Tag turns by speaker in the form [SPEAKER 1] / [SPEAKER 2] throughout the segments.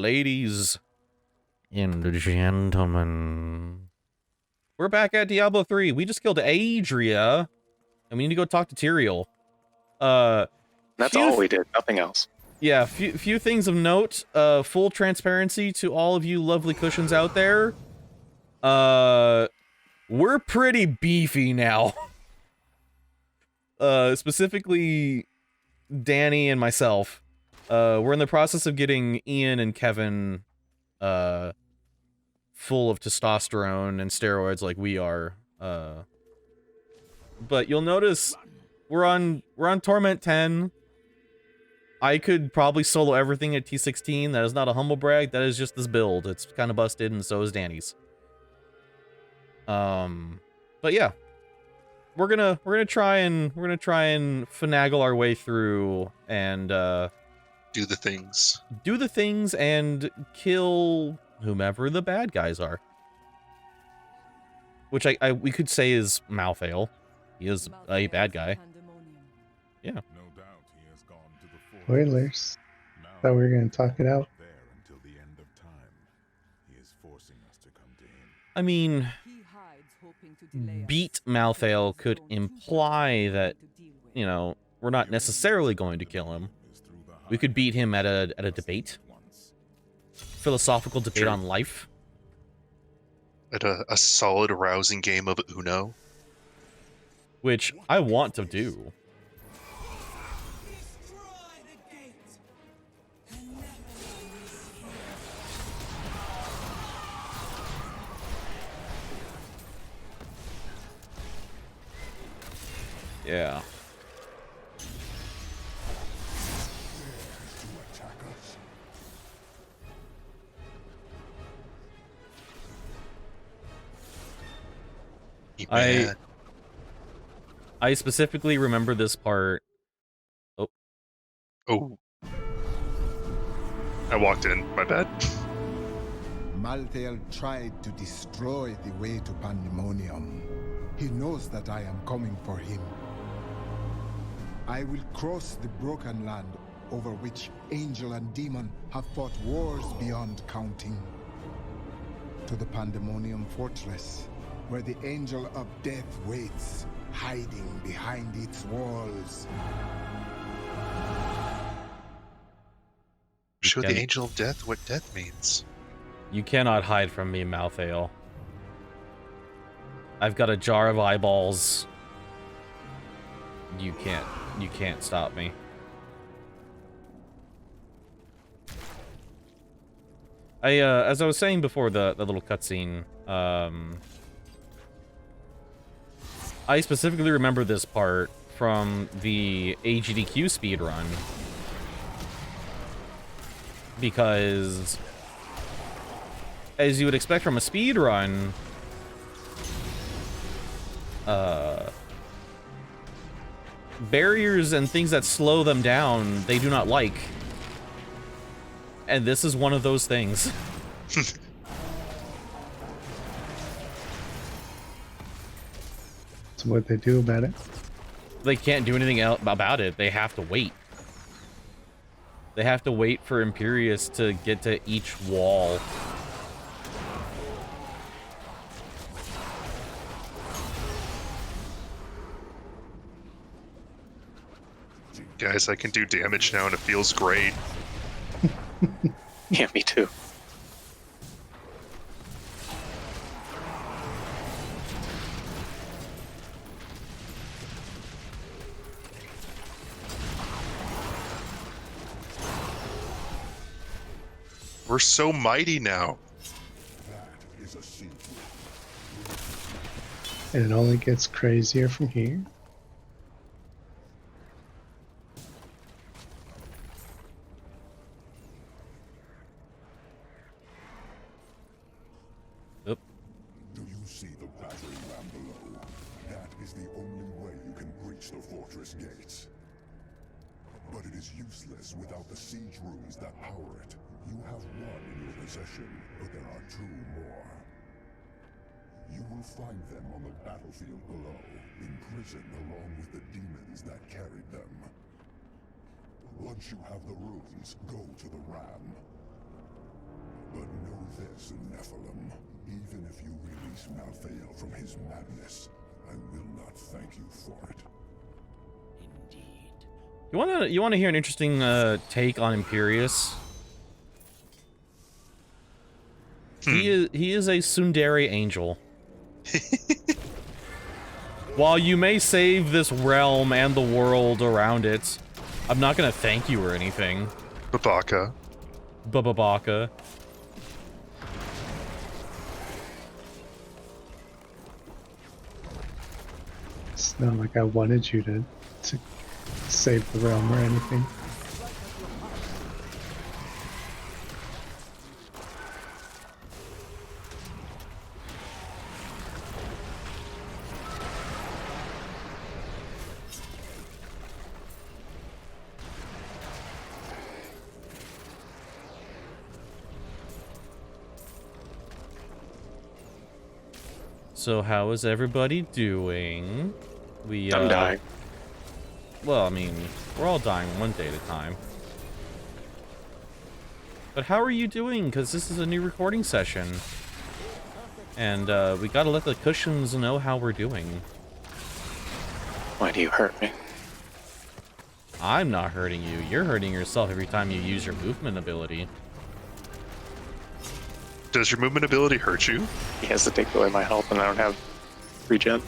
[SPEAKER 1] Ladies and gentlemen, we're back at Diablo 3. We just killed Adria, and we need to go talk to Tyrael.
[SPEAKER 2] That's all we did, nothing else.
[SPEAKER 1] Yeah, few things of note. Full transparency to all of you lovely cushions out there. We're pretty beefy now. Specifically, Danny and myself. We're in the process of getting Ian and Kevin, full of testosterone and steroids like we are. But you'll notice we're on Torment 10. I could probably solo everything at T16. That is not a humble brag. That is just this build. It's kind of busted, and so is Danny's. But yeah, we're gonna try and finagle our way through and
[SPEAKER 3] do the things
[SPEAKER 1] and kill whomever the bad guys are. Which we could say is Malthael. He is a bad guy. Yeah.
[SPEAKER 4] Spoilers. Thought we were going to talk it out.
[SPEAKER 1] I mean, beat Malthael could imply that, you know, we're not necessarily going to kill him. We could beat him at a debate. Philosophical debate on life.
[SPEAKER 3] At a solid, rousing game of Uno.
[SPEAKER 1] Which I want to do. Yeah. I specifically remember this part.
[SPEAKER 3] Oh. I walked in, my bad.
[SPEAKER 5] Malthael tried to destroy the way to Pandemonium. He knows that I am coming for him. I will cross the broken land over which angel and demon have fought wars beyond counting. To the Pandemonium fortress, where the angel of death waits, hiding behind its walls.
[SPEAKER 3] Show the angel of death what death means.
[SPEAKER 1] You cannot hide from me, Malthael. I've got a jar of eyeballs. You can't stop me. As I was saying before the little cutscene, I specifically remember this part from the AGDQ speedrun. Because, as you would expect from a speedrun, barriers and things that slow them down, they do not like. And this is one of those things.
[SPEAKER 4] So what they do about it?
[SPEAKER 1] They can't do anything else about it. They have to wait. They have to wait for Imperius to get to each wall.
[SPEAKER 3] Guys, I can do damage now and it feels great.
[SPEAKER 2] Yeah, me too.
[SPEAKER 3] We're so mighty now.
[SPEAKER 4] And it only gets crazier from here.
[SPEAKER 1] Oop.
[SPEAKER 6] Do you see the battering ram below? That is the only way you can breach the fortress gates. But it is useless without the siege runes that power it. You have one in your possession, but there are two more. You will find them on the battlefield below, imprisoned along with the demons that carried them. Once you have the runes, go to the ram. But know this, Nephilim. Even if you release Malthael from his madness, I will not thank you for it.
[SPEAKER 1] You wanna hear an interesting take on Imperius? He is a tsundere angel. While you may save this realm and the world around it, I'm not gonna thank you or anything.
[SPEAKER 3] Babaka.
[SPEAKER 1] Bababaka.
[SPEAKER 4] It's not like I wanted you to save the realm or anything.
[SPEAKER 1] So how is everybody doing?
[SPEAKER 2] I'm dying.
[SPEAKER 1] Well, I mean, we're all dying one day at a time. But how are you doing? Because this is a new recording session. And we gotta let the cushions know how we're doing.
[SPEAKER 2] Why do you hurt me?
[SPEAKER 1] I'm not hurting you. You're hurting yourself every time you use your movement ability.
[SPEAKER 3] Does your movement ability hurt you?
[SPEAKER 2] He has to take away my health and I don't have regen.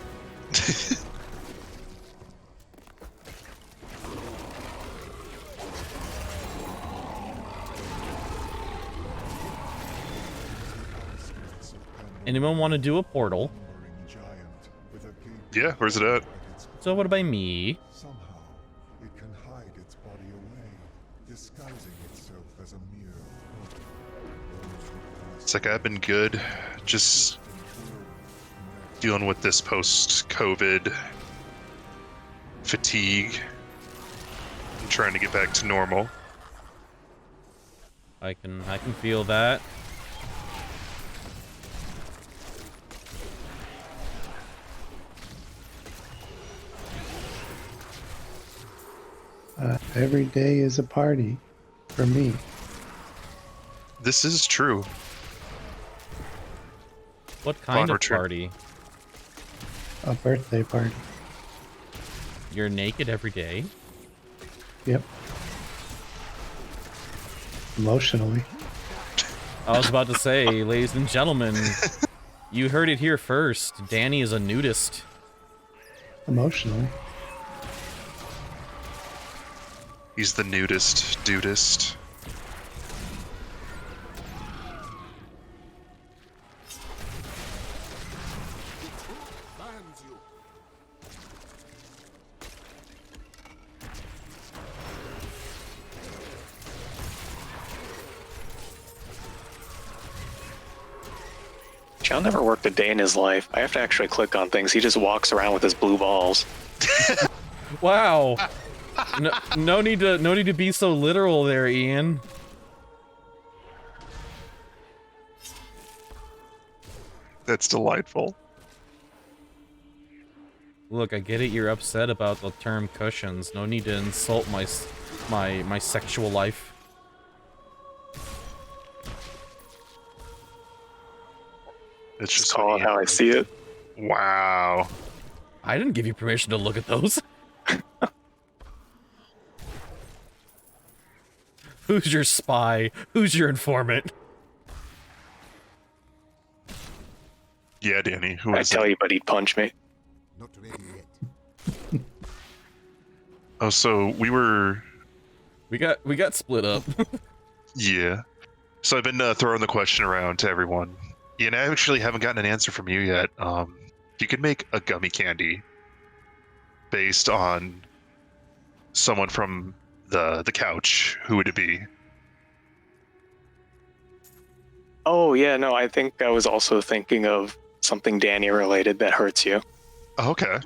[SPEAKER 1] Anyone want to do a portal?
[SPEAKER 3] Yeah, where's it at?
[SPEAKER 1] So what about me?
[SPEAKER 6] Somehow, it can hide its body away, disguising itself as a mere
[SPEAKER 3] It's like I've been good, just dealing with this post-COVID fatigue and trying to get back to normal.
[SPEAKER 1] I can feel that.
[SPEAKER 4] Every day is a party for me.
[SPEAKER 3] This is true.
[SPEAKER 1] What kind of
[SPEAKER 3] Richard.
[SPEAKER 1] party?
[SPEAKER 4] A birthday party.
[SPEAKER 1] You're naked every day?
[SPEAKER 4] Yep. Emotionally.
[SPEAKER 1] I was about to say, ladies and gentlemen, you heard it here first. Danny is a nudist.
[SPEAKER 4] Emotionally.
[SPEAKER 3] He's the nudist dudist.
[SPEAKER 2] John never worked a day in his life. I have to actually click on things. He just walks around with his blue balls.
[SPEAKER 1] Wow. No need to be so literal there, Ian.
[SPEAKER 3] That's delightful.
[SPEAKER 1] Look, I get it. You're upset about the term cushions. No need to insult my sexual life.
[SPEAKER 3] It's
[SPEAKER 2] Just
[SPEAKER 3] just
[SPEAKER 2] call it how I see it.
[SPEAKER 3] Wow.
[SPEAKER 1] I didn't give you permission to look at those. Who's your spy? Who's your informant?
[SPEAKER 3] Yeah, Danny. Who
[SPEAKER 2] I
[SPEAKER 3] is
[SPEAKER 2] tell
[SPEAKER 3] it?
[SPEAKER 2] you, but he'd punch me.
[SPEAKER 5] Not ready yet.
[SPEAKER 3] Oh, so we were.
[SPEAKER 1] We got split up.
[SPEAKER 3] Yeah. So I've been throwing the question around to everyone. Yeah, and I actually haven't gotten an answer from you yet. If you could make a gummy candy based on someone from the couch, who would it be?
[SPEAKER 2] Oh, yeah, no, I think I was also thinking of something Danny related that hurts you.
[SPEAKER 3] Oh, okay.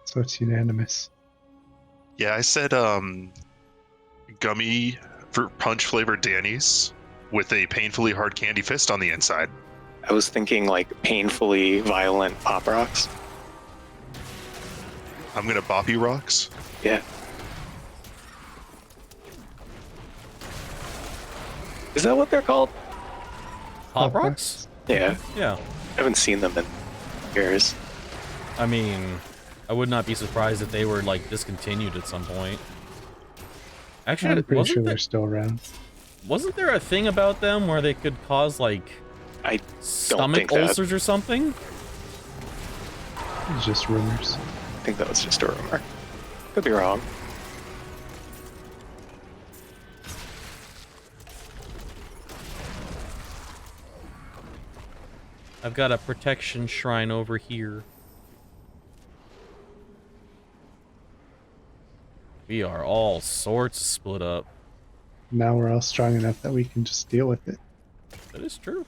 [SPEAKER 4] So it's unanimous.
[SPEAKER 3] Yeah, I said gummy fruit punch flavored Danny's with a painfully hard candy fist on the inside.
[SPEAKER 2] I was thinking like painfully violent pop rocks.
[SPEAKER 3] I'm gonna bop you rocks.
[SPEAKER 2] Yeah. Is that what they're called?
[SPEAKER 1] Pop Rocks?
[SPEAKER 2] Yeah,
[SPEAKER 1] Yeah.
[SPEAKER 2] I haven't seen them in years.
[SPEAKER 1] I mean, I would not be surprised if they were like discontinued at some point. Actually,
[SPEAKER 4] I'm pretty sure they're still around.
[SPEAKER 1] wasn't there a thing about them where they could cause like
[SPEAKER 2] I
[SPEAKER 1] stomach
[SPEAKER 2] think that.
[SPEAKER 1] ulcers or something?
[SPEAKER 4] It's just rumors.
[SPEAKER 2] I think that was just a rumor. Could be wrong.
[SPEAKER 1] I've got a protection shrine over here. We are all sorts split up.
[SPEAKER 4] Now we're all strong enough that we can just deal with it.
[SPEAKER 1] That is true.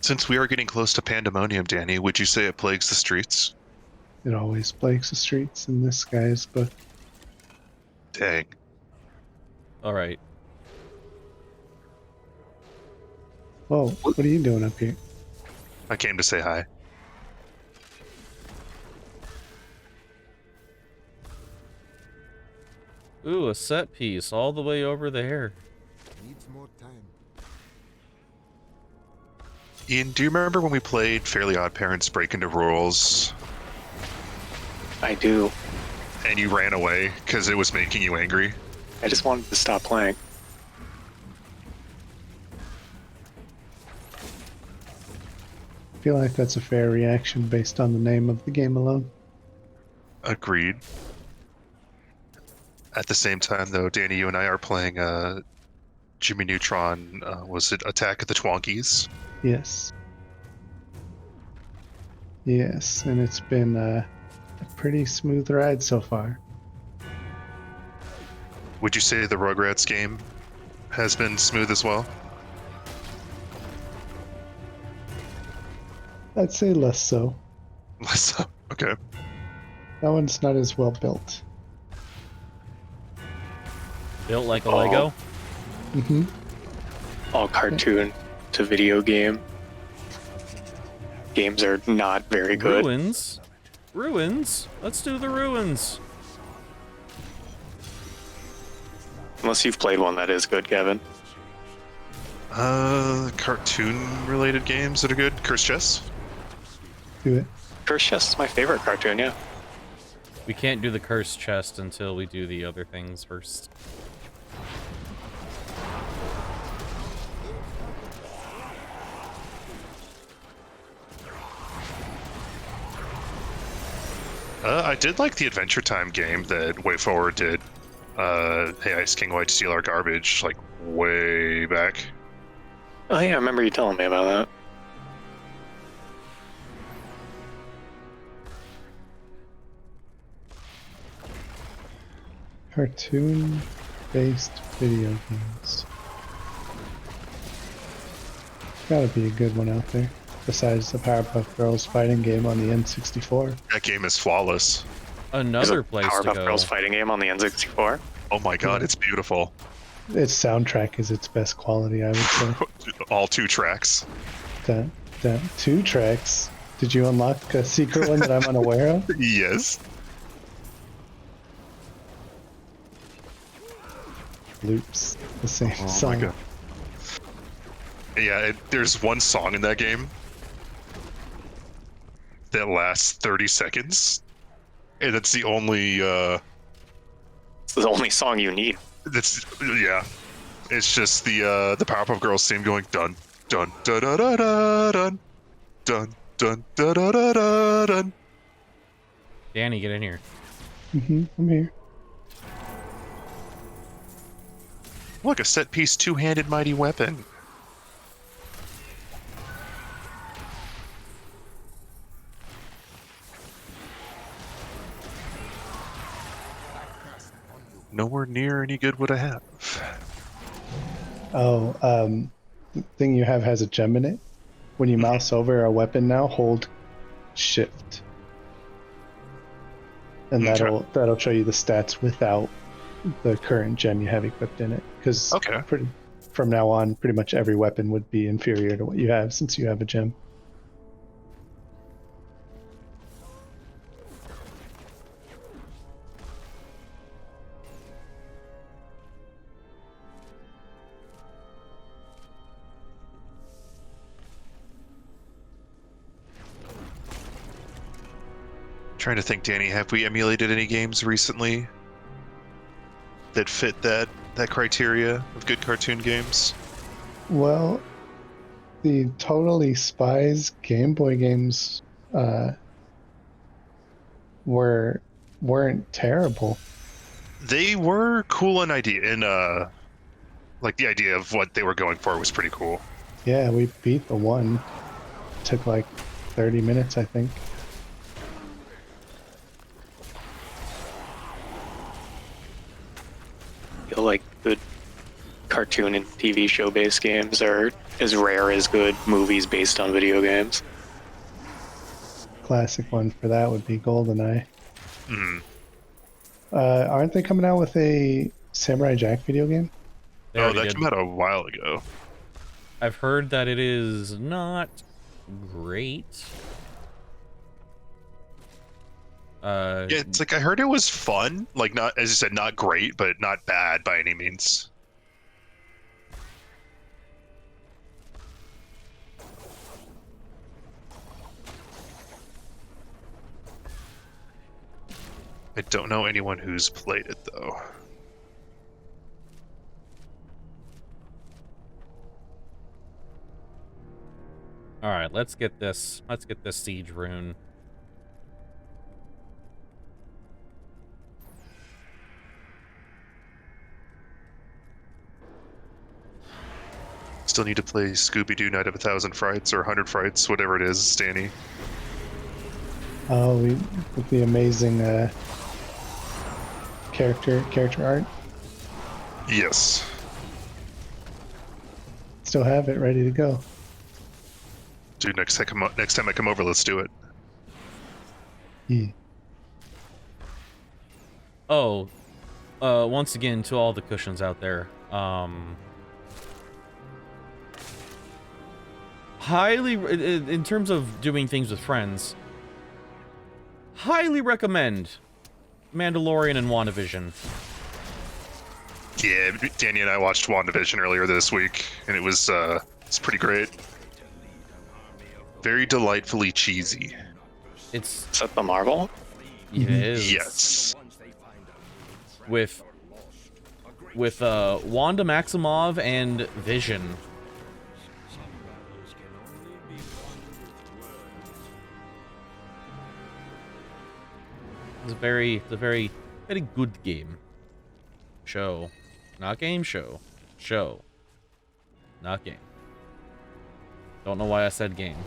[SPEAKER 3] Since we are getting close to pandemonium, Danny, would you say it plagues the streets?
[SPEAKER 4] It always plagues the streets in this guy's book.
[SPEAKER 3] Dang.
[SPEAKER 1] All right.
[SPEAKER 4] Whoa, what are you doing up here?
[SPEAKER 3] I came to say hi.
[SPEAKER 1] Ooh, a set piece all the way over there.
[SPEAKER 5] Needs more time.
[SPEAKER 3] Ian, do you remember when we played Fairly Odd Parents Break Into Rules
[SPEAKER 2] I do.
[SPEAKER 3] and you ran away because it was making you angry?
[SPEAKER 2] I just wanted to stop playing.
[SPEAKER 4] I feel like that's a fair reaction based on the name of the game alone.
[SPEAKER 3] Agreed. At the same time, though, Danny, you and I are playing Jimmy Neutron. Was it Attack of the Twonkies?
[SPEAKER 4] Yes. Yes, and it's been a pretty smooth ride so far.
[SPEAKER 3] Would you say the Rugrats game has been smooth as well?
[SPEAKER 4] I'd say less so.
[SPEAKER 3] Okay.
[SPEAKER 4] That one's not as well built.
[SPEAKER 1] Built like a
[SPEAKER 2] Oh.
[SPEAKER 1] Lego.
[SPEAKER 4] Mm-hmm.
[SPEAKER 2] All cartoon to video game. Games are not very good.
[SPEAKER 1] Ruins. Ruins. Let's do the ruins.
[SPEAKER 2] Unless you've played one that is good, Kevin.
[SPEAKER 3] Cartoon-related games that are good. Curse Chess.
[SPEAKER 4] Do it.
[SPEAKER 2] Curse Chess is my favorite cartoon, yeah.
[SPEAKER 1] We can't do the cursed chest until we do the other things first.
[SPEAKER 3] I did like the Adventure Time game that WayForward did. Hey, Ice King, why'd you steal our garbage? Like, way back.
[SPEAKER 2] Oh yeah, I remember you telling me about that.
[SPEAKER 4] Cartoon-based video games. Gotta be a good one out there. Besides the Powerpuff Girls fighting game on the N64.
[SPEAKER 3] That game is flawless.
[SPEAKER 2] There's
[SPEAKER 1] Another
[SPEAKER 2] a
[SPEAKER 1] place to
[SPEAKER 2] Powerpuff
[SPEAKER 1] go.
[SPEAKER 2] Girls fighting game on the N64.
[SPEAKER 3] Oh my god, it's beautiful.
[SPEAKER 4] Its soundtrack is its best quality, I would say.
[SPEAKER 3] All 2 tracks.
[SPEAKER 4] That 2 tracks. Did you unlock a secret one that I'm unaware of?
[SPEAKER 3] Yes.
[SPEAKER 4] Loops. The same
[SPEAKER 3] Oh
[SPEAKER 4] song.
[SPEAKER 3] my god. Yeah, there's one song in that game that lasts 30 seconds. And that's the only,
[SPEAKER 2] It's the only song you need.
[SPEAKER 3] yeah. It's just the Powerpuff Girls theme going dun, dun, da da da da dun, dun, dun, da da da da dun.
[SPEAKER 1] Danny, get in here.
[SPEAKER 4] I'm here.
[SPEAKER 3] Look, a set piece 2-handed mighty weapon. Nowhere near any good would I have.
[SPEAKER 4] Oh, the thing you have has a gem in it. When you mouse over a weapon now, hold shift. And
[SPEAKER 3] Okay.
[SPEAKER 4] that'll show you the stats without the current gem you have equipped in it. Because
[SPEAKER 3] Okay.
[SPEAKER 4] from now on, pretty much every weapon would be inferior to what you have since you have a gem.
[SPEAKER 3] Trying to think, Danny, have we emulated any games recently that fit that criteria of good cartoon games?
[SPEAKER 4] Well, the Totally Spies Game Boy games weren't terrible.
[SPEAKER 3] They were cool in idea, and like the idea of what they were going for was pretty cool.
[SPEAKER 4] Yeah, we beat the one. Took like 30 minutes, I think.
[SPEAKER 2] I feel like good cartoon and TV show based games are as rare as good movies based on video games.
[SPEAKER 4] Classic one for that would be GoldenEye.
[SPEAKER 3] Mm.
[SPEAKER 4] Aren't they coming out with a Samurai Jack video game?
[SPEAKER 1] They
[SPEAKER 3] Oh,
[SPEAKER 1] already
[SPEAKER 3] that
[SPEAKER 1] did.
[SPEAKER 3] came out a while ago.
[SPEAKER 1] I've heard that it is not great.
[SPEAKER 3] Yeah, it's like I heard it was fun. Like, not, as you said, not great, but not bad by any means. I don't know anyone who's played it though.
[SPEAKER 1] All right, let's get this siege rune.
[SPEAKER 3] Still need to play Scooby-Doo Night of 1,000 Frights or 100 Frights, whatever it is, Danny.
[SPEAKER 4] Oh, with the amazing character art.
[SPEAKER 3] Yes.
[SPEAKER 4] Still have it ready to go.
[SPEAKER 3] Dude, next time I come over, let's do it.
[SPEAKER 4] Yeah.
[SPEAKER 1] Oh, once again, to all the cushions out there, highly, in terms of doing things with friends, highly recommend Mandalorian and WandaVision.
[SPEAKER 3] Yeah, Danny and I watched WandaVision earlier this week, and it's pretty great. Very delightfully cheesy.
[SPEAKER 1] It's
[SPEAKER 2] Is that the Marvel?
[SPEAKER 1] it is
[SPEAKER 3] Yes.
[SPEAKER 1] with Wanda Maximoff and Vision. It's a very very good game. Show. Not game, show. Show. Not game. Don't know why I said game.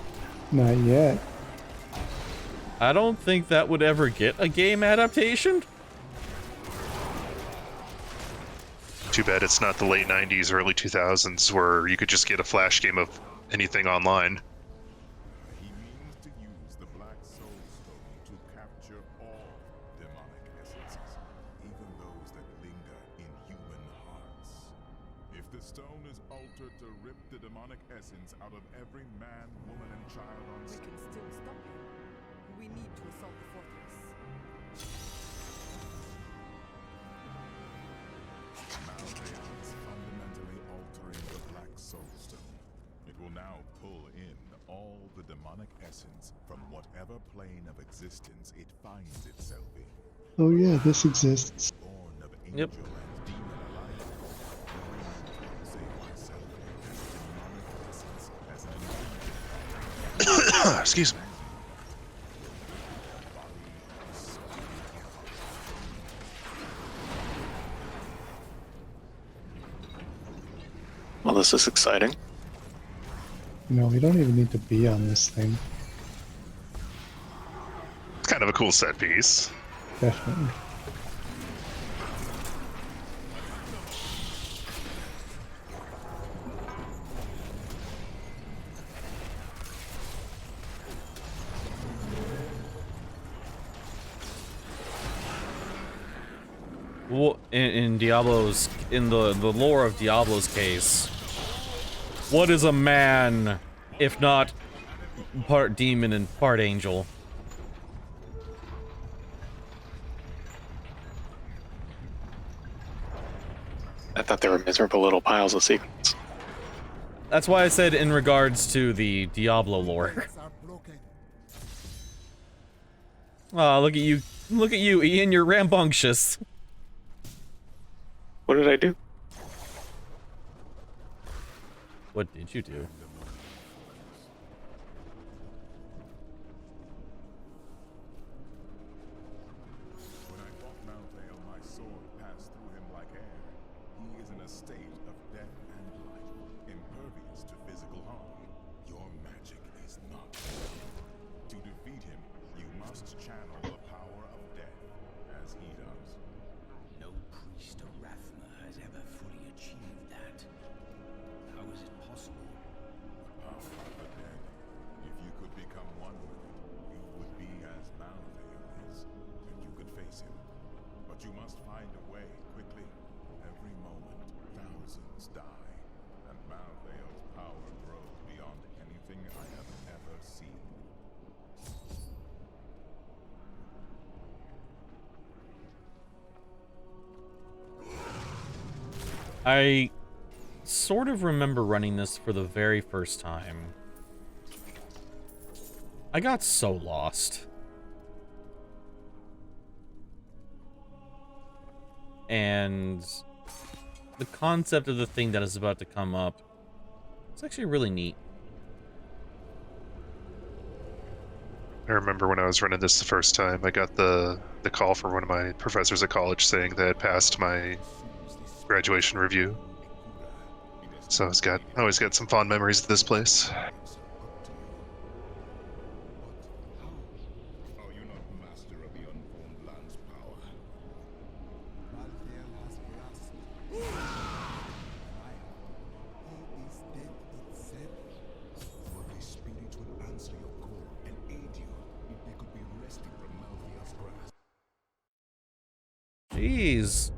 [SPEAKER 4] Not yet.
[SPEAKER 1] I don't think that would ever get a game adaptation.
[SPEAKER 3] Too bad it's not the late 90s, early 2000s, where you could just get a flash game of anything online.
[SPEAKER 6] He means to use the Black Soul Stone to capture all demonic essences, even those that linger in human hearts. If the stone is altered to rip the demonic essence out of every man, woman, and child on
[SPEAKER 7] We can still stop him. We need to assault the fortress.
[SPEAKER 6] Malveon is fundamentally altering the Black Soul Stone. It will now pull in all the demonic essence from whatever plane of existence it finds itself in.
[SPEAKER 4] Oh yeah, this exists.
[SPEAKER 6] Born of angel
[SPEAKER 1] Yep.
[SPEAKER 6] and demon alike, Lorraine, save myself, demonic essence as an
[SPEAKER 3] Excuse me.
[SPEAKER 2] Well, this is exciting.
[SPEAKER 4] No, we don't even need to be on this thing.
[SPEAKER 3] It's kind of a cool set piece.
[SPEAKER 4] Definitely.
[SPEAKER 1] in Diablo's, in the lore of Diablo's case, what is a man if not part demon and part angel?
[SPEAKER 2] I thought they were miserable little piles of secrets.
[SPEAKER 1] That's why I said in regards to the Diablo lore.
[SPEAKER 5] Gates are broken.
[SPEAKER 1] Aw, look at you, Ian, you're rambunctious.
[SPEAKER 2] What did I do?
[SPEAKER 1] What did you do?
[SPEAKER 6] When I fought Malvale, my sword passed through him like air. He is in a state of death and life, impervious to physical harm. Your magic is not. To defeat him, you must channel the power of death, as he does.
[SPEAKER 8] No priest of Rathma has ever fully achieved that. How is it possible?
[SPEAKER 6] Power of the dead. If you could become one with it, you would be as Malvale is, and you could face him. But you must find a way quickly. Every moment, thousands die, and Malvale's power grows beyond anything I have ever seen.
[SPEAKER 1] I sort of remember running this for the very first time. I got so lost. And the concept of the thing that is about to come up, it's actually really neat.
[SPEAKER 3] I remember when I was running this the first time, I got the call from one of my professors at college saying that I had passed my graduation review. So I always got some fond memories of this place.
[SPEAKER 6] Are you not master of the unformed land's power?
[SPEAKER 5] Malvale has grasped fire. He is dead itself.
[SPEAKER 6] But the spirits would answer your call and aid you if they could be wrested from Malvale's grasp.
[SPEAKER 1] Jeez,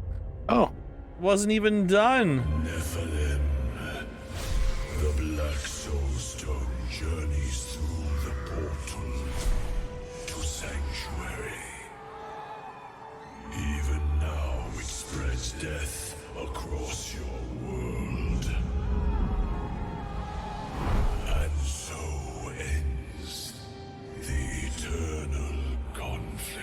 [SPEAKER 2] Oh,
[SPEAKER 1] wasn't even done.
[SPEAKER 9] Nephilim. The Black Soul Stone journeys through the portal to Sanctuary. Even now it spreads death across your world. And so ends the eternal conflict.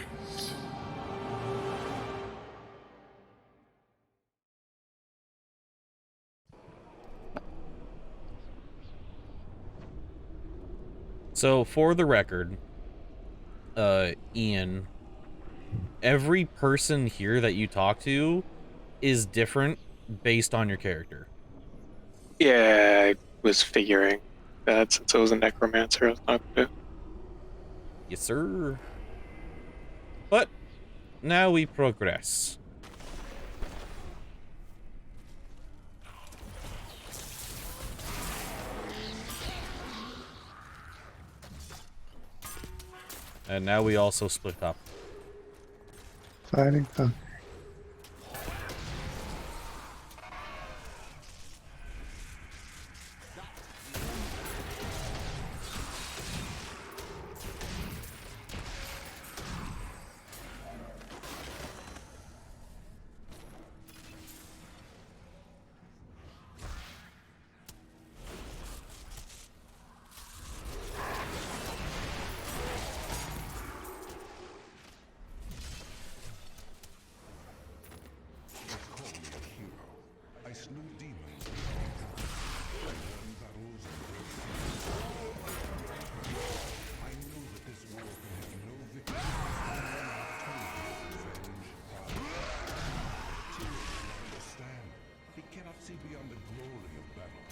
[SPEAKER 1] So, for the record, Ian, every person here that you talk to is different based on your character.
[SPEAKER 2] yeah, I was figuring that since I was a necromancer, I was not gonna.
[SPEAKER 1] Yes, sir. But, now we progress. And now we also split up.
[SPEAKER 4] Fighting thunder.
[SPEAKER 6] Call me a hero. I slew demons. I won battles and broke seas. I know that this war can have no victory. Tyrion cannot understand. He cannot see beyond the glory of battle.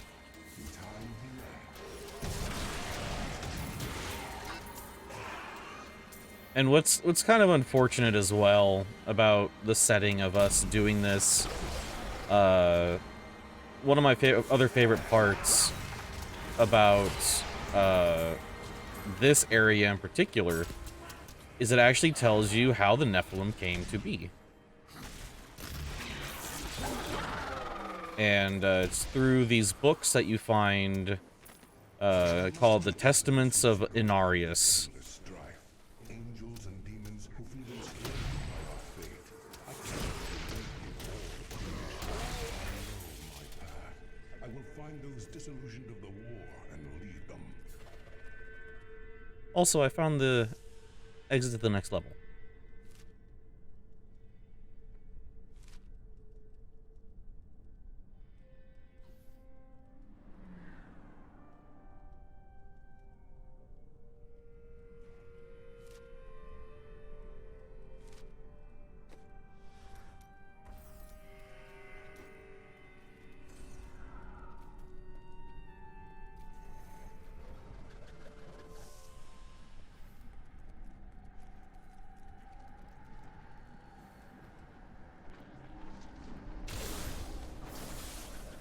[SPEAKER 6] The time he left.
[SPEAKER 1] And what's kind of unfortunate as well about the setting of us doing this, one of my other favorite parts about this area in particular is it actually tells you how the Nephilim came to be. And it's through these books that you find called the Testaments of Inarius.
[SPEAKER 6] Angels and demons who feel enslaved by our fate. I cannot prevent you all. I know my path. I will find those disillusioned of the war and lead them.
[SPEAKER 1] Also, I found the exit to the next level.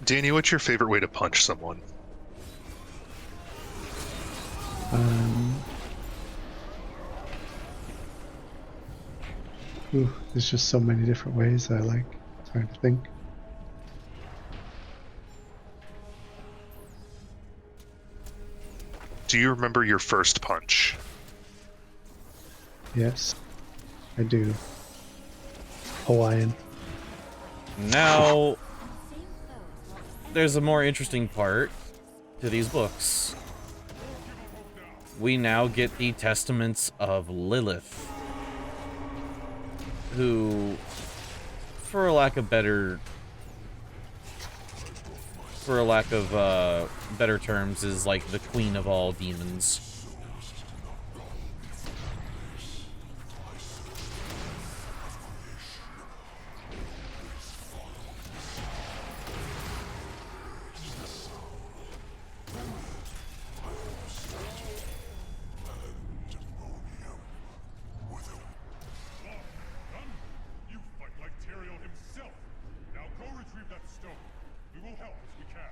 [SPEAKER 3] Danny, what's your favorite way to punch someone?
[SPEAKER 4] There's just so many different ways I like. It's hard to think.
[SPEAKER 3] Do you remember your first punch?
[SPEAKER 4] Yes, I do. Hawaiian.
[SPEAKER 1] Now, there's a more interesting part to these books. We now get the Testaments of Lilith, who, for a lack of better terms, is like the queen of all demons.
[SPEAKER 6] You fight like Tyrael himself. Now go retrieve that stone. We will help as we can.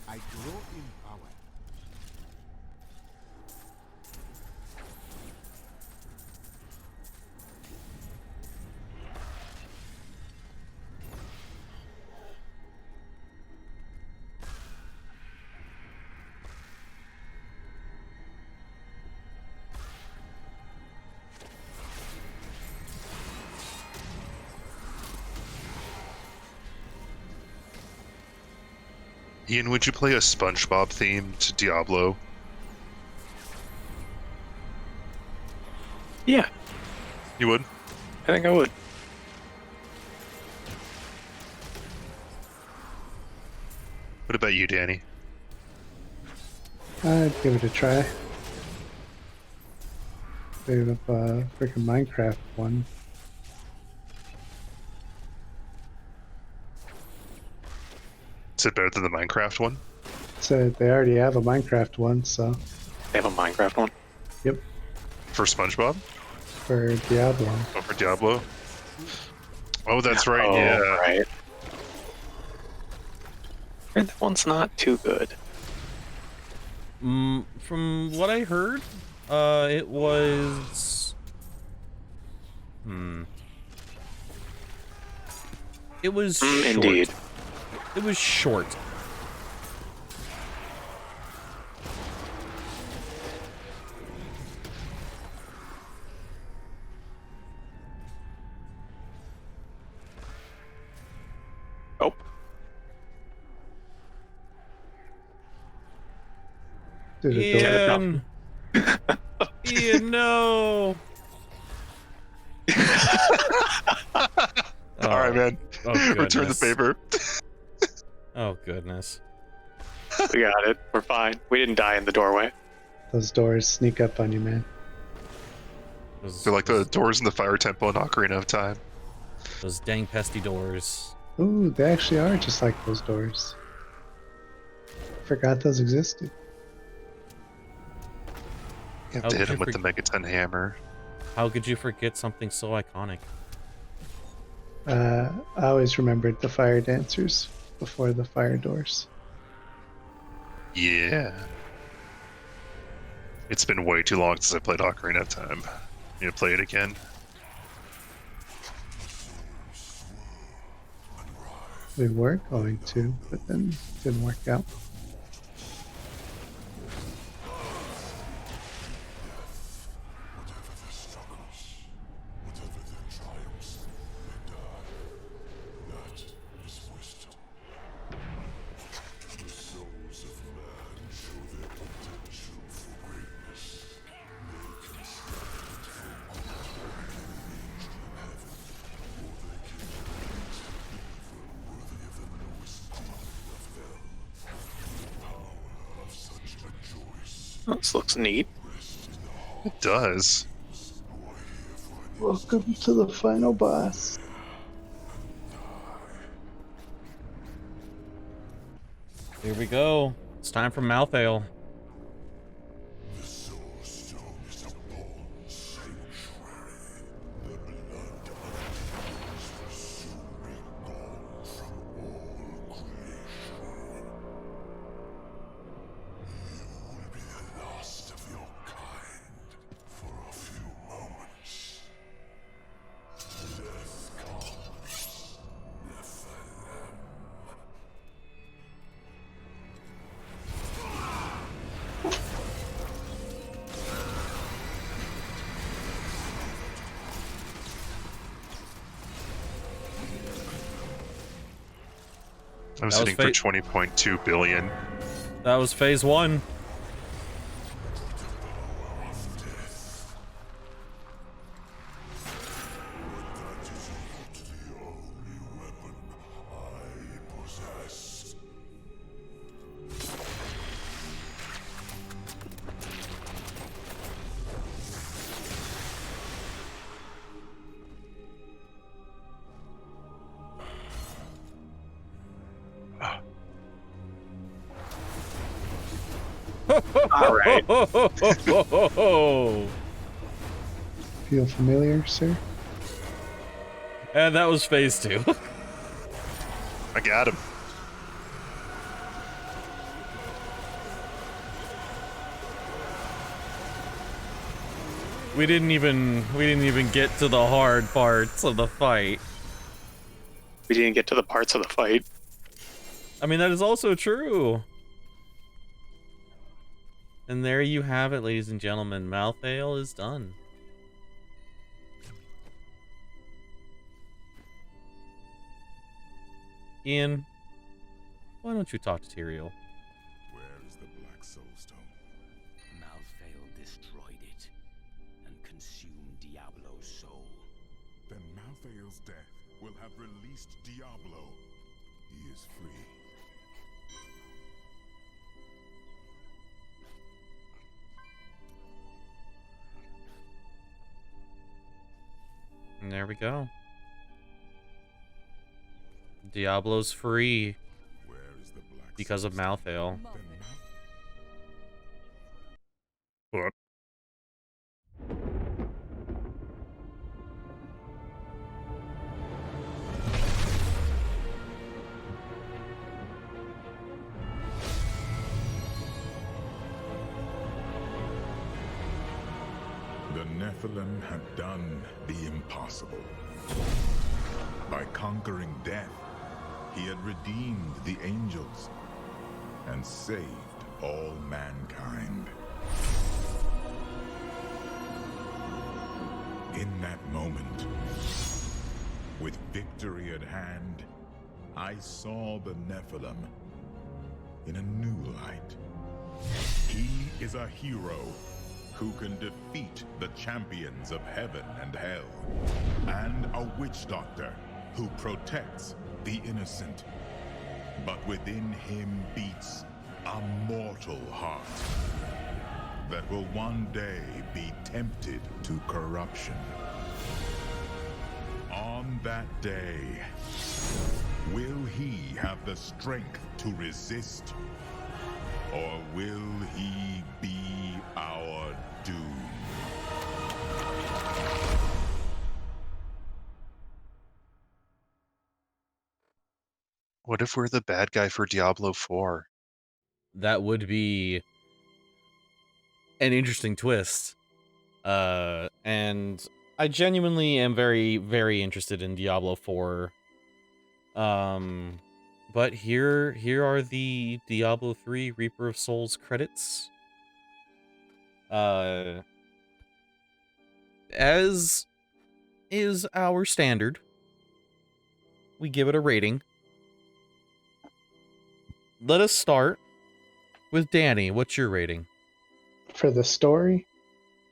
[SPEAKER 5] I grow in power.
[SPEAKER 3] Ian, would you play a SpongeBob themed Diablo?
[SPEAKER 2] Yeah,
[SPEAKER 3] You would?
[SPEAKER 2] I think I would.
[SPEAKER 3] What about you, Danny?
[SPEAKER 4] I'd give it a try. Save up a freaking Minecraft one.
[SPEAKER 3] Is it better than the Minecraft one?
[SPEAKER 4] So they already have a Minecraft one, so
[SPEAKER 2] They have a Minecraft one.
[SPEAKER 4] yep,
[SPEAKER 3] For SpongeBob?
[SPEAKER 4] for Diablo.
[SPEAKER 3] Oh, for Diablo? Oh, that's right,
[SPEAKER 2] Oh,
[SPEAKER 3] yeah.
[SPEAKER 2] right. And that one's not too good.
[SPEAKER 1] From what I heard, it was... It was short.
[SPEAKER 2] Indeed.
[SPEAKER 1] It was short.
[SPEAKER 2] Oh,
[SPEAKER 4] Did it
[SPEAKER 1] Ian! Ian, no!
[SPEAKER 3] man.
[SPEAKER 1] Oh,
[SPEAKER 3] Return the
[SPEAKER 1] goodness.
[SPEAKER 3] favor.
[SPEAKER 1] Oh, goodness.
[SPEAKER 2] We got it. We're fine. We didn't die in the doorway.
[SPEAKER 4] Those doors sneak up on you, man.
[SPEAKER 3] They're like the doors in the Fire Temple in Ocarina of Time.
[SPEAKER 1] Those dang pesty doors.
[SPEAKER 4] Ooh, they actually are just like those doors. Forgot those existed.
[SPEAKER 3] You have
[SPEAKER 1] How
[SPEAKER 3] to
[SPEAKER 1] could
[SPEAKER 3] hit him
[SPEAKER 1] you
[SPEAKER 3] with the Megaton hammer.
[SPEAKER 1] How could you forget something so iconic?
[SPEAKER 4] I always remembered the fire dancers before the fire doors.
[SPEAKER 3] Yeah. It's been way too long since I played Ocarina of Time. Need to play it again.
[SPEAKER 4] We were going to, but then it didn't work out.
[SPEAKER 2] This looks neat.
[SPEAKER 3] It does.
[SPEAKER 4] Welcome to the final boss.
[SPEAKER 1] Here we go. It's time for mouth ale.
[SPEAKER 3] I'm
[SPEAKER 1] That was
[SPEAKER 3] sitting for 20.2 billion.
[SPEAKER 1] That was phase 1.
[SPEAKER 2] All right.
[SPEAKER 4] Feel familiar, sir?
[SPEAKER 1] And that was phase 2.
[SPEAKER 3] I got him.
[SPEAKER 1] We didn't even get to the hard parts of the fight.
[SPEAKER 2] We didn't get to the parts of the fight.
[SPEAKER 1] I mean, that is also true. And there you have it, ladies and gentlemen. Mouth ale is done. Ian, why don't you talk to Tyrael?
[SPEAKER 6] Where is the Black Soulstone?
[SPEAKER 8] Malthael destroyed it and consumed Diablo's soul.
[SPEAKER 6] Then Malthael's death will have released Diablo. He is free.
[SPEAKER 1] And there we go. Diablo's free
[SPEAKER 6] Where is the Black
[SPEAKER 1] because of mouth ale.
[SPEAKER 6] Then
[SPEAKER 3] What?
[SPEAKER 6] The Nephilim had done the impossible. By conquering death, he had redeemed the angels and saved all mankind. In that moment, with victory at hand, I saw the Nephilim in a new light. He is a hero who can defeat the champions of heaven and hell, and a witch doctor who protects the innocent. But within him beats a mortal heart that will one day be tempted to corruption. On that day, will he have the strength to resist? Or will he be our doom?
[SPEAKER 3] What if we're the bad guy for Diablo 4?
[SPEAKER 1] That would be an interesting twist. And I genuinely am very, very interested in Diablo 4. But here are the Diablo 3 Reaper of Souls credits. As is our standard, we give it a rating. Let us start with Danny. What's your rating?
[SPEAKER 4] For the story?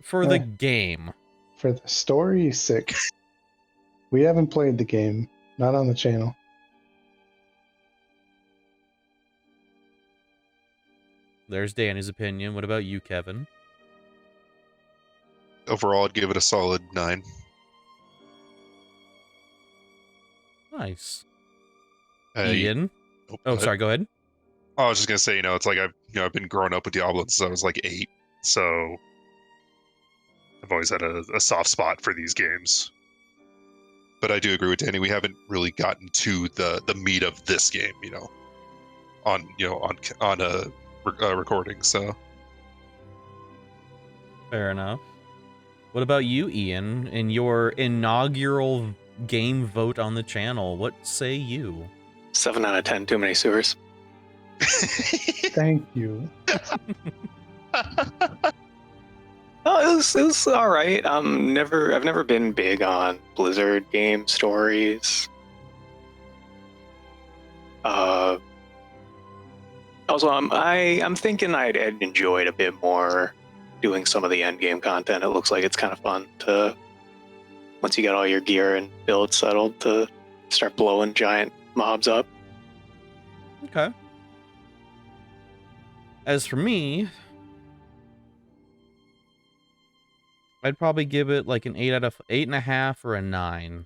[SPEAKER 1] For the game.
[SPEAKER 4] For the story, 6. We haven't played the game. Not on the channel.
[SPEAKER 1] There's Danny's opinion. What about you, Kevin?
[SPEAKER 3] Overall, I'd give it a solid 9.
[SPEAKER 1] Nice.
[SPEAKER 3] Hey,
[SPEAKER 1] Ian? Oh, sorry, go ahead.
[SPEAKER 3] I was just gonna say, it's like I've been growing up with Diablo since I was like 8, so I've always had a soft spot for these games. But I do agree with Danny. We haven't really gotten to the meat of this game, on a recording. So
[SPEAKER 1] Fair enough. What about you, Ian? In your inaugural game vote on the channel, what say you?
[SPEAKER 2] 7 out of 10. Too many sewers.
[SPEAKER 4] Thank you.
[SPEAKER 2] Oh, it was all right. I've never been big on Blizzard game stories. Also, I'm thinking I'd enjoy it a bit more doing some of the end game content. It looks like it's kind of fun to, once you get all your gear and build settled, to start blowing giant mobs up.
[SPEAKER 1] Okay. As for me, I'd probably give it like an 8.5 or a 9.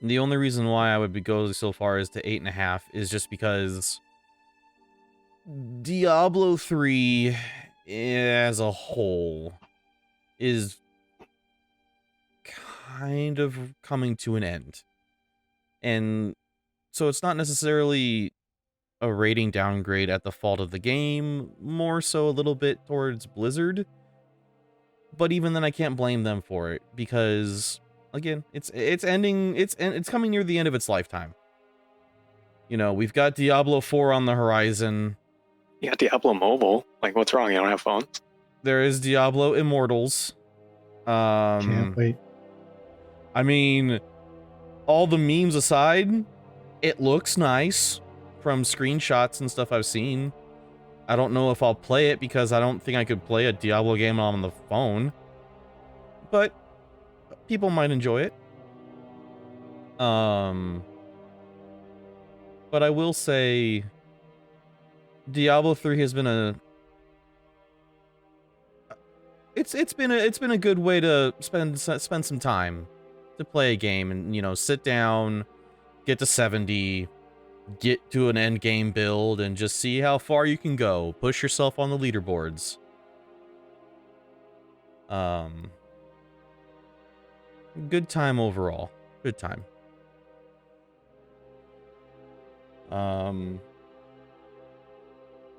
[SPEAKER 1] The only reason why I would go so far as to 8.5 is just because Diablo 3 as a whole is kind of coming to an end. And so it's not necessarily a rating downgrade at the fault of the game, more so a little bit towards Blizzard. But even then I can't blame them for it because again, it's coming near the end of its lifetime. We've got Diablo 4 on the horizon.
[SPEAKER 2] You got Diablo Mobile. Like, what's wrong? You don't have phones?
[SPEAKER 1] There is Diablo Immortals.
[SPEAKER 4] Can't wait.
[SPEAKER 1] I mean, all the memes aside, it looks nice from screenshots and stuff I've seen. I don't know if I'll play it because I don't think I could play a Diablo game on the phone. But people might enjoy it. But I will say Diablo 3 has been it's been a good way to spend some time to play a game and sit down, get to 70, get to an end game build and just see how far you can go. Push yourself on the leaderboards. Good time overall. Good time.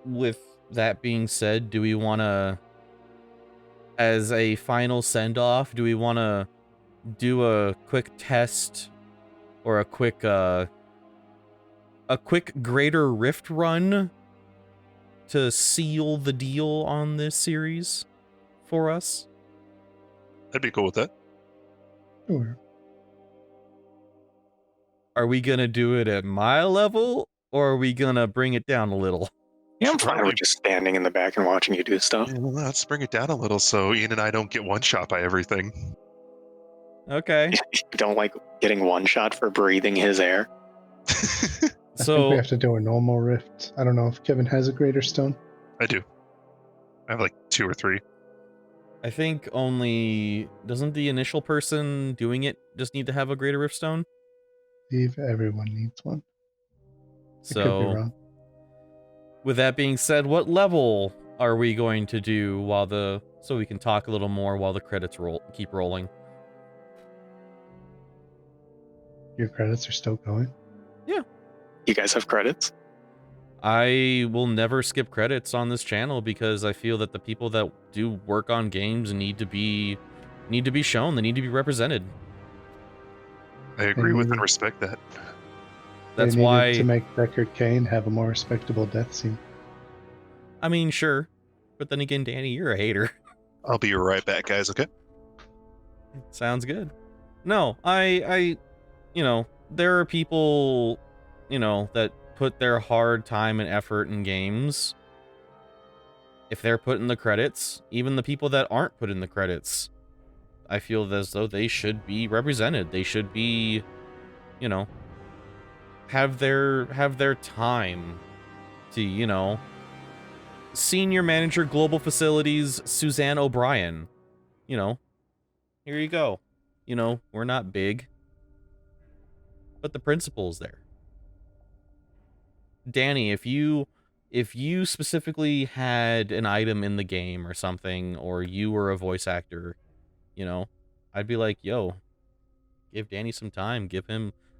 [SPEAKER 1] With that being said, do we want to, as a final send-off, do we want to do a quick test or a quick Greater Rift run to seal the deal on this series for us?
[SPEAKER 3] I'd be cool with that.
[SPEAKER 4] Sure.
[SPEAKER 1] Are we gonna do it at my level, or are we gonna bring it down a little?
[SPEAKER 2] Yeah, I'm
[SPEAKER 3] Should
[SPEAKER 2] fine
[SPEAKER 3] probably-
[SPEAKER 2] with just standing in the back and watching you do stuff.
[SPEAKER 3] Yeah, well, let's bring it down a little so Ian and I don't get one shot by everything.
[SPEAKER 1] Okay.
[SPEAKER 2] You don't like getting one shot for breathing his air.
[SPEAKER 4] I think we
[SPEAKER 1] So
[SPEAKER 4] have to do a normal rift. I don't know if Kevin has a greater stone.
[SPEAKER 3] I do. I have like 2 or 3.
[SPEAKER 1] I think only doesn't the initial person doing it just need to have a greater rift stone?
[SPEAKER 4] I believe everyone needs one. I could be
[SPEAKER 1] So
[SPEAKER 4] wrong.
[SPEAKER 1] with that being said, what level are we going to do so we can talk a little more while the credits keep rolling?
[SPEAKER 4] Your credits are still going.
[SPEAKER 2] You guys have credits?
[SPEAKER 1] I will never skip credits on this channel because I feel that the people that do work on games need to be shown. They need to be represented.
[SPEAKER 3] I agree with and
[SPEAKER 4] needed-
[SPEAKER 3] respect that.
[SPEAKER 1] That's
[SPEAKER 4] they needed
[SPEAKER 1] why
[SPEAKER 4] to make Deckard Cain have a more respectable death scene.
[SPEAKER 1] I mean, sure. But then again, Danny, you're a hater.
[SPEAKER 3] I'll be right back, guys, okay?
[SPEAKER 1] Sounds good. No, I there are people, that put their hard time and effort in games. If they're put in the credits, even the people that aren't put in the credits, I feel as though they should be represented. They should be, have their time to, Senior Manager Global Facilities, Suzanne O'Brien. Here you go. We're not big, but the principle's there. Danny, if you specifically had an item in the game or something, or you were a voice actor, I'd be like, yo, give Danny some time.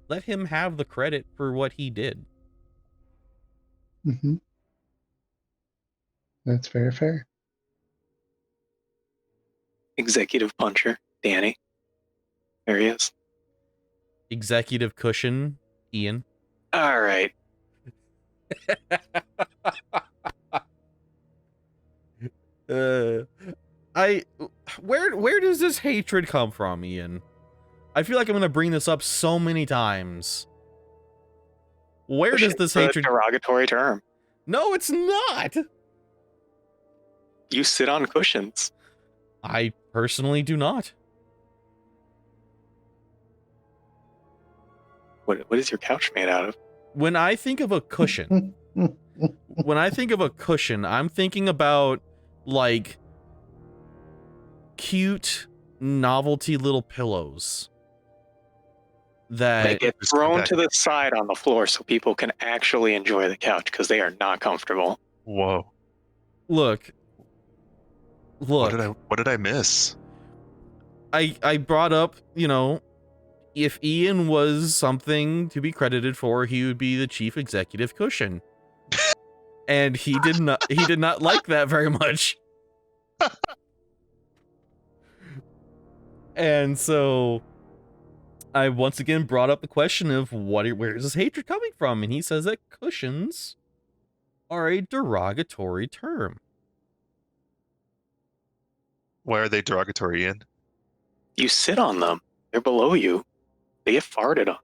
[SPEAKER 1] Let him have the credit for what he did.
[SPEAKER 4] Mm-hmm. That's very fair.
[SPEAKER 2] Executive puncher, Danny. There he is.
[SPEAKER 1] Executive cushion, Ian.
[SPEAKER 2] All right.
[SPEAKER 1] Where does this hatred come from, Ian? I feel like I'm gonna bring this up so many times. Where does this hatred?
[SPEAKER 2] Derogatory term.
[SPEAKER 1] No, it's not.
[SPEAKER 2] You sit on cushions.
[SPEAKER 1] I personally do not.
[SPEAKER 2] What is your couch made out of?
[SPEAKER 1] When I think of a cushion, I'm thinking about like cute novelty little pillows that
[SPEAKER 2] They get thrown to the side on the floor so people can actually enjoy the couch because they are not comfortable.
[SPEAKER 3] Whoa.
[SPEAKER 1] look.
[SPEAKER 3] What did I miss?
[SPEAKER 1] I brought up, if Ian was something to be credited for, he would be the chief executive cushion. And he did not like that very much. And so I once again brought up the question of where is this hatred coming from? And he says that cushions are a derogatory term.
[SPEAKER 3] Why are they derogatory, Ian?
[SPEAKER 2] You sit on them. They're below you. They get farted on.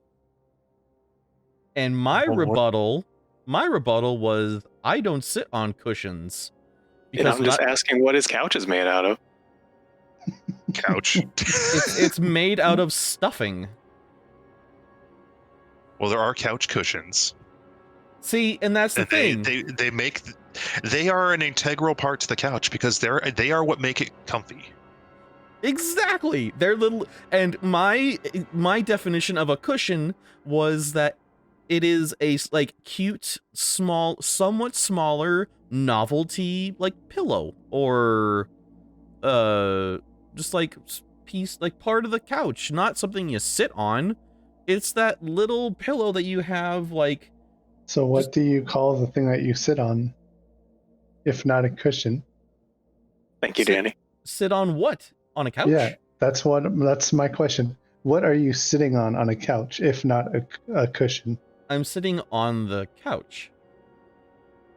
[SPEAKER 1] And my
[SPEAKER 3] Well,
[SPEAKER 1] rebuttal was, I don't sit on cushions.
[SPEAKER 2] And I'm just asking what his couch is made out of.
[SPEAKER 3] Couch.
[SPEAKER 1] it's made out of stuffing.
[SPEAKER 3] Well, there are couch cushions.
[SPEAKER 1] See, and that's the
[SPEAKER 3] And
[SPEAKER 1] thing.
[SPEAKER 3] they are an integral part to the couch because they are what make it comfy.
[SPEAKER 1] Exactly. They're little, and my definition of a cushion was that it is a cute, small, somewhat smaller novelty pillow or just piece part of the couch, not something you sit on. It's that little pillow that you have
[SPEAKER 4] So what do you call the thing that you sit on, if not a cushion?
[SPEAKER 2] Thank you, Danny.
[SPEAKER 1] Sit on what? On a couch?
[SPEAKER 4] Yeah, that's my question. What are you sitting on a couch, if not a cushion?
[SPEAKER 1] I'm sitting on the couch.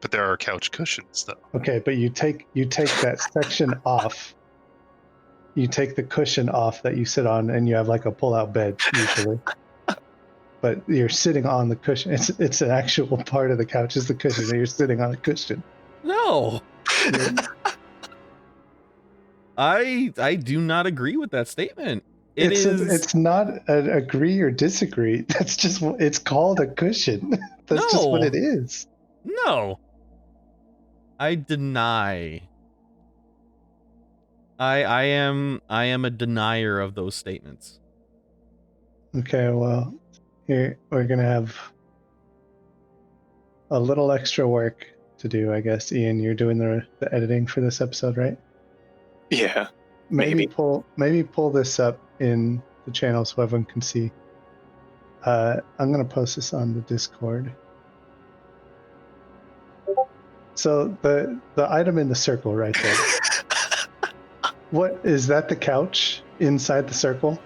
[SPEAKER 3] But there are couch cushions, though.
[SPEAKER 4] Okay, but you take that section off. You take the cushion off that you sit on, and you have a pull-out bed usually. but you're sitting on the cushion. It's an actual part of the couch is the cushion, and you're sitting on a cushion.
[SPEAKER 1] No.
[SPEAKER 4] You're-
[SPEAKER 1] I do not agree with that statement.
[SPEAKER 4] It's not an agree or disagree. That's just it's called a cushion. That's just what
[SPEAKER 1] No.
[SPEAKER 4] it is.
[SPEAKER 1] No. I deny. I am a denier of those statements.
[SPEAKER 4] Okay, well, here we're gonna have a little extra work to do, I guess. Ian, you're doing the editing for this episode, right?
[SPEAKER 2] Yeah.
[SPEAKER 4] Maybe
[SPEAKER 2] Maybe.
[SPEAKER 4] pull this up in the channel so everyone can see. I'm gonna post this on the Discord. So the item in the circle right there. What is that? The couch inside the circle?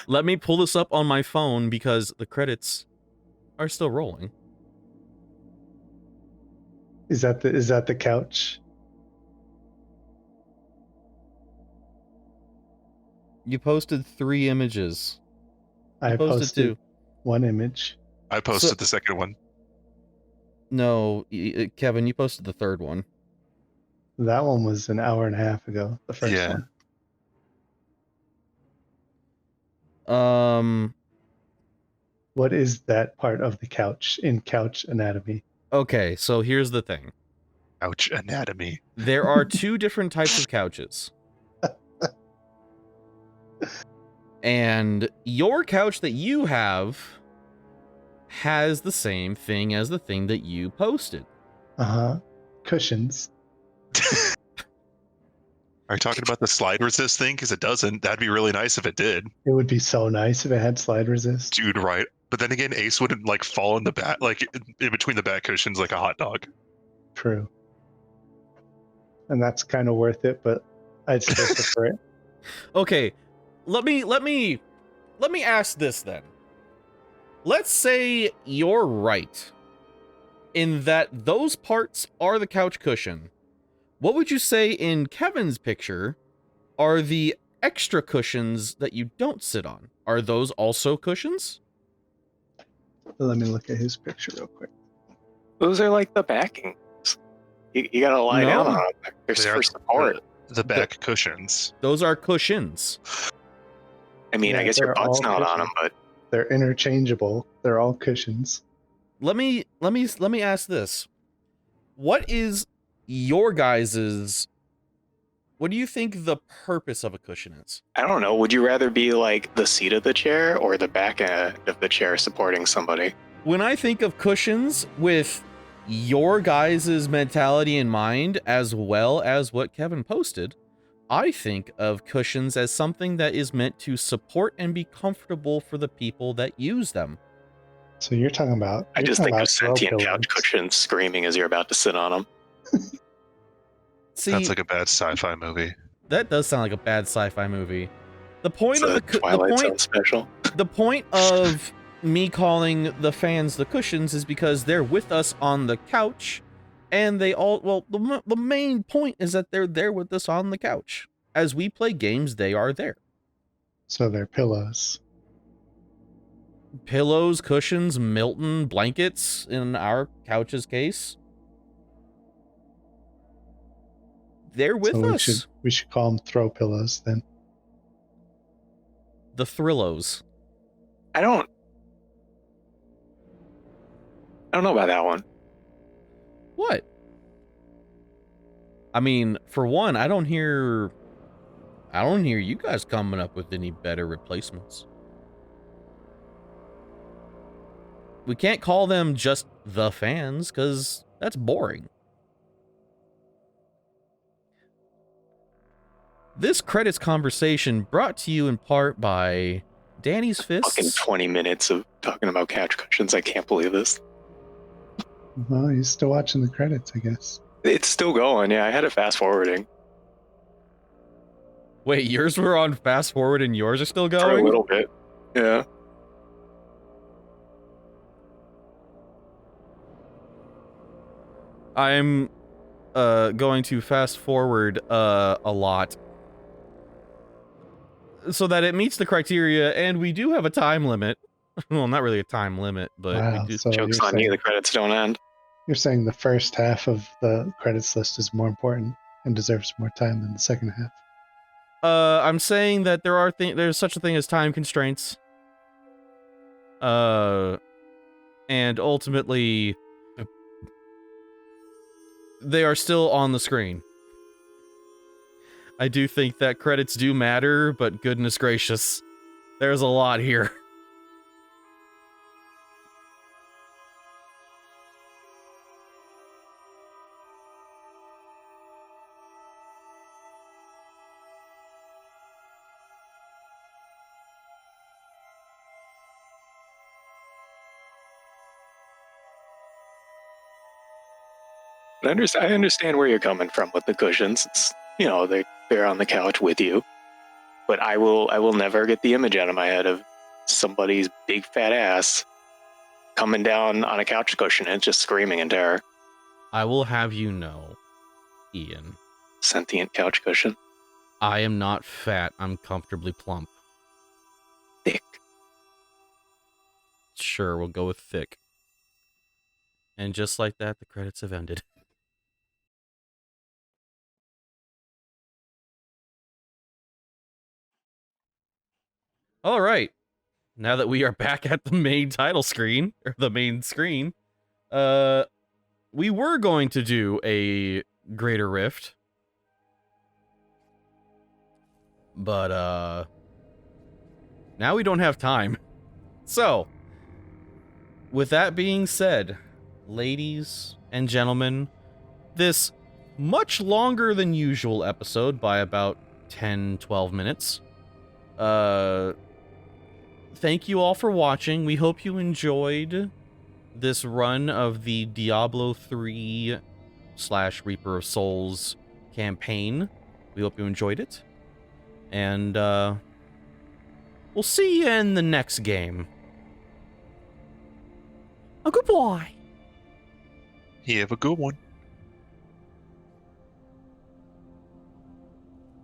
[SPEAKER 1] Let me pull this up on my phone because the credits are still rolling.
[SPEAKER 4] Is that the couch?
[SPEAKER 1] You posted 3 images.
[SPEAKER 4] I posted
[SPEAKER 1] 2.
[SPEAKER 4] one image.
[SPEAKER 3] I posted the second one.
[SPEAKER 1] No, Kevin, you posted the 3rd one.
[SPEAKER 4] That one was an hour and a half ago. The first
[SPEAKER 3] Yeah.
[SPEAKER 4] one. What is that part of the couch in Couch Anatomy?
[SPEAKER 1] Okay, so here's the thing.
[SPEAKER 3] Couch anatomy.
[SPEAKER 1] There are 2 different types of couches. And your couch that you have has the same thing as the thing that you posted.
[SPEAKER 4] Cushions.
[SPEAKER 3] Are you talking about the slide resist thing? Because it doesn't. That'd be really nice if it did.
[SPEAKER 4] It would be so nice if it had slide resist.
[SPEAKER 3] Dude, right. But then again, Ace wouldn't like fall in the back, like in between the back cushions like a hot dog.
[SPEAKER 4] True. And that's kind of worth it, but I'd still prefer it.
[SPEAKER 1] Okay, let me ask this then. Let's say you're right in that those parts are the couch cushion. What would you say in Kevin's picture are the extra cushions that you don't sit on? Are those also cushions?
[SPEAKER 4] Let me look at his picture real quick.
[SPEAKER 2] Those are like the backings. You gotta lie down on them. They're
[SPEAKER 3] They are
[SPEAKER 2] for support.
[SPEAKER 3] The back cushions.
[SPEAKER 1] Those are cushions.
[SPEAKER 2] I mean,
[SPEAKER 4] Yeah,
[SPEAKER 2] I guess your
[SPEAKER 4] they're
[SPEAKER 2] butt's
[SPEAKER 4] all
[SPEAKER 2] not on them,
[SPEAKER 4] cushions.
[SPEAKER 2] but
[SPEAKER 4] They're interchangeable. They're all cushions.
[SPEAKER 1] Let me ask this. What is your guys's what do you think the purpose of a cushion is?
[SPEAKER 2] I don't know. Would you rather be like the seat of the chair or the back end of the chair supporting somebody?
[SPEAKER 1] When I think of cushions with your guys' mentality in mind, as well as what Kevin posted, I think of cushions as something that is meant to support and be comfortable for the people that use them.
[SPEAKER 4] So you're talking about.
[SPEAKER 2] I just think of sentient couch cushions screaming as you're about to sit on them.
[SPEAKER 1] See,
[SPEAKER 3] That's like a bad sci-fi movie.
[SPEAKER 1] that does sound like a bad sci-fi movie. The point
[SPEAKER 2] It's
[SPEAKER 1] of
[SPEAKER 2] a Twilight Zone special.
[SPEAKER 1] the point of me calling the fans the cushions is because they're with us on the couch, and they all, well, the main point is that they're there with us on the couch. As we play games, they are there.
[SPEAKER 4] So they're pillows.
[SPEAKER 1] Pillows, cushions, Milton, blankets, in our couch's case. They're with
[SPEAKER 4] So
[SPEAKER 1] us.
[SPEAKER 4] we should call them throw pillows then.
[SPEAKER 1] The Thrillos.
[SPEAKER 2] I don't know about that one.
[SPEAKER 1] What? I mean, for one, I don't hear you guys coming up with any better replacements. We can't call them just the fans, because that's boring. This credits conversation brought to you in part by Danny's
[SPEAKER 2] Fucking
[SPEAKER 1] Fists.
[SPEAKER 2] 20 minutes of talking about couch cushions. I can't believe this.
[SPEAKER 4] Well, he's still watching the credits, I guess.
[SPEAKER 2] It's still going. Yeah, I had it fast forwarding
[SPEAKER 1] Wait, yours were on fast forward and yours are still
[SPEAKER 2] for a
[SPEAKER 1] going?
[SPEAKER 2] little bit. Yeah.
[SPEAKER 1] I'm going to fast forward a lot. so that it meets the criteria, and we do have a time limit. Well, not really a time limit, but
[SPEAKER 4] Wow,
[SPEAKER 1] we do.
[SPEAKER 4] so
[SPEAKER 2] Joke's on you, the credits don't end.
[SPEAKER 4] you're saying the first half of the credits list is more important and deserves more time than the second half.
[SPEAKER 1] I'm saying that there's such a thing as time constraints. And ultimately, they are still on the screen. I do think that credits do matter, but goodness gracious, there's a lot here.
[SPEAKER 2] I understand where you're coming from with the cushions. It's, you know, they're on the couch with you. But I will never get the image out of my head of somebody's big fat ass coming down on a couch cushion and just screaming in terror.
[SPEAKER 1] I will have you know, Ian,
[SPEAKER 2] Sentient couch cushion.
[SPEAKER 1] I am not fat, I'm comfortably plump.
[SPEAKER 2] Thick.
[SPEAKER 1] Sure, we'll go with thick. And just like that, the credits have ended. All right. Now that we are back at the main title screen, or the main screen, we were going to do a Greater Rift. But, now we don't have time. So, with that being said, ladies and gentlemen, this much longer than usual episode by about 10-12 minutes. Thank you all for watching. We hope you enjoyed this run of the Diablo 3 / Reaper of Souls campaign. We hope you enjoyed it. And, we'll see you in the next game. Goodbye.
[SPEAKER 3] You have a good one.